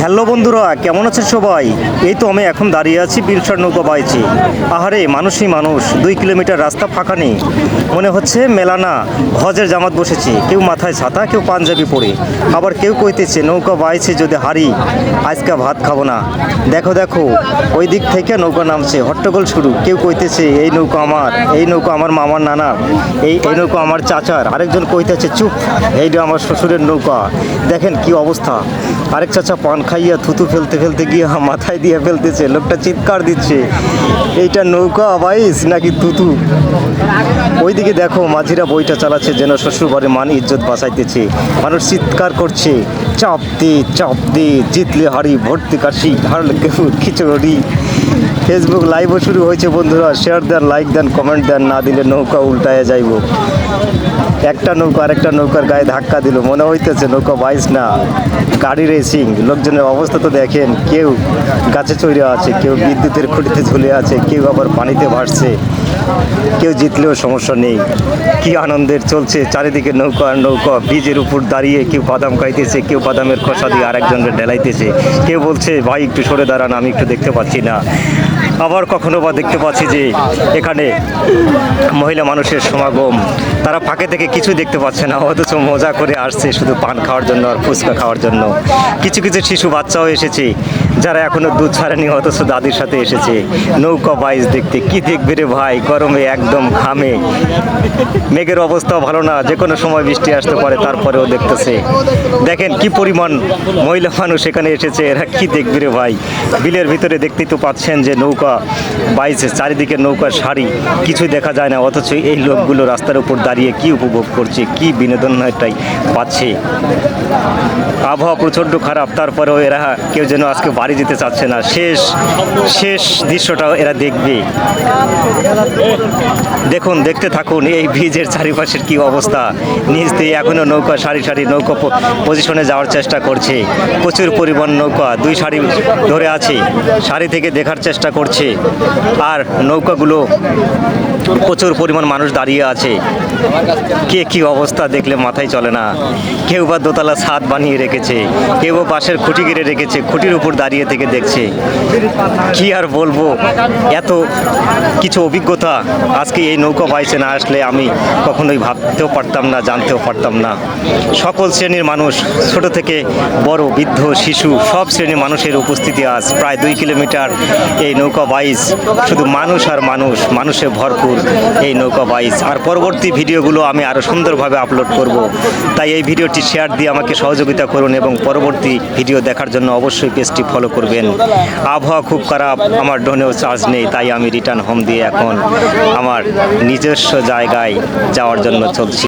Hello বন্ধুরা, কেমন আছে সবাই? এই তো আমি এখন দাঁড়িয়ে আছি বিলসার নৌকা বাইচে। আহারে, মানুষই মানুষ, 2 কিলোমিটার রাস্তা ফাঁকা নেই। মনে হচ্ছে মেলা না, হজের জামাত বসেছে। কেউ মাথায় ছাতা, কেউ পাঞ্জাবি পরে, আবার কেউ কইতেছে নৌকা বাইছে যদি হারি আজকে ভাত খাবো না। দেখো দেখো, ওই দিক থেকে নৌকা নামছে, হট্টগোল শুরু। কেউ কইতেছে এই নৌকা আমার, এই নৌকা আমার মামার নানার, এই নৌকা আমার চাচার। আরেকজন কইতেছে চুপ, এইটা আমার শ্বশুরের নৌকা। দেখেন কি অবস্থা। আরেক চাচা পান খাইয়া থুতু ফেলতে ফেলতে গিয়ে মাথায় দিয়ে ফেলতেছে। লোকটা চিৎকার দিচ্ছে, এইটা নৌকা বাইস নাকি থুতু। ওইদিকে দেখো, মাঝিরা বইটা চালাচ্ছে, যেন শ্বশুর ঘরে মান ইজ্জত বাঁচাইতেছে। মানুষ চিৎকার করছে, চাপ দে চাপ দে, জিতলে হারি ভর্তি কাশি, হারলে খিচুড়ি। ফেসবুক লাইভও শুরু হয়েছে বন্ধুরা, শেয়ার দেন, লাইক দেন, কমেন্ট দেন, না দিলে নৌকা উল্টায় যাইব। একটা নৌকা আরেকটা নৌকার গায়ে ধাক্কা দিল, মনে হইতেছে নৌকা বাইস না, গাড়ি রেসিং। লোকজনের অবস্থা তো দেখেন, কেউ গাছে চড়ে আছে, কেউ বিদ্যুতের খুঁটিতে ঝুলে আছে, কেউ আবার পানিতে ভাসছে। কেউ জিতলেও সমস্যা নেই। কি আনন্দের চলছে চারিদিকে নৌকা আর নৌকা। ব্রিজের উপর দাঁড়িয়ে কেউ বাদাম খাইতেছে, কেউ বাদামের খোসা দিয়ে আরেকজনকে ঢেলাইতেছে। কেউ বলছে ভাই একটু সরে দাঁড়ান, আমি একটু দেখতে পাচ্ছি না। আবার কখনো বা দেখতে পাচ্ছি যে এখানে মহিলা মানুষের সমাগম, তারা ফাঁকে থেকে কিছু দেখতে পাচ্ছে না, অথচ মজা করে আসছে শুধু পান খাওয়ার জন্য আর ফুচকা খাওয়ার জন্য। কিছু কিছু শিশু বাচ্চাও এসেছে, যারা এখনো দুধ ছাড়েনি, অথচ দাদির সাথে এসেছে নৌকা বাইচ দেখতে। কি দেখবে রে ভাই, গরমে একদম ঘামে। মেঘের অবস্থাও ভালো না, যে কোনো সময় বৃষ্টি আসতে পারে, তারপরেও দেখতেছে। দেখেন কি পরিমাণ মহিলা মানুষ এখানে এসেছে, এরা কি দেখবে রে ভাই। বিলের ভিতরে দেখতেই তো পাচ্ছেন যে নৌকা বাইছে, চারিদিকে নৌকার সারি, কিছুই দেখা যায় না, অথচ এই লোকগুলো রাস্তার উপর দাঁড়িয়ে কি উপভোগ করছে, কি বিনোদনটাই পাচ্ছে। আবহাওয়া প্রচণ্ড খারাপ, তারপরেও এরা কেউ যেন আজকে বাড়ি যেতে চাচ্ছে না। শেষ দৃশ্যটাও এরা দেখবে। দেখুন, দেখতে থাকুন এই ব্রিজের চারিপাশের কি অবস্থা। নিচ দিয়ে এখনো নৌকা সারি সারি নৌকা পজিশনে যাওয়ার চেষ্টা করছে। প্রচুর পরিমাণ নৌকা 2 সারি ধরে আছে, সারি থেকে দেখার চেষ্টা করছে। আর নৌকাগুলো প্রচুর পরিমাণ মানুষ দাঁড়িয়ে আছে। কে কি অবস্থা দেখলে মাথায় চলে না। কেউ বা দোতলা ছাদ বানিয়ে রেখেছে, কেউ বা বাঁশের খুঁটি গেড়ে রেখেছে, খুঁটির উপর দাঁড়িয়ে থেকে দেখছে। কি আর বলবো, এত কিছু অভিজ্ঞতা আজকে এই নৌকা বাইচে না আসলে আমি কখনোই ভাবতেও পারতাম না, জানতেও পারতাম না। সকল শ্রেণীর মানুষ, ছোট থেকে বড়, বৃদ্ধ, শিশু, সব শ্রেণীর মানুষের উপস্থিতি আজ প্রায় 2 কিলোমিটার এই নৌকা বাইচ। শুধু মানুষ আর মানুষ, মানুষে ভরপুর এই নৌকা বাইচ। আর পরবর্তী ভিডিওগুলো আমি আরও সুন্দরভাবে আপলোড করব, তাই এই ভিডিওটি শেয়ার দিয়ে আমাকে সহযোগিতা করুন এবং পরবর্তী ভিডিও দেখার জন্য অবশ্যই পেজটি ফলো করবেন। আবহাওয়া খুব খারাপ, আমার ড্রোনেও চার্জ নেই, তাই আমি রিটার্ন হোম দিয়ে এখন আমার নিজস্ব জায়গায় যাওয়ার জন্য চলছি।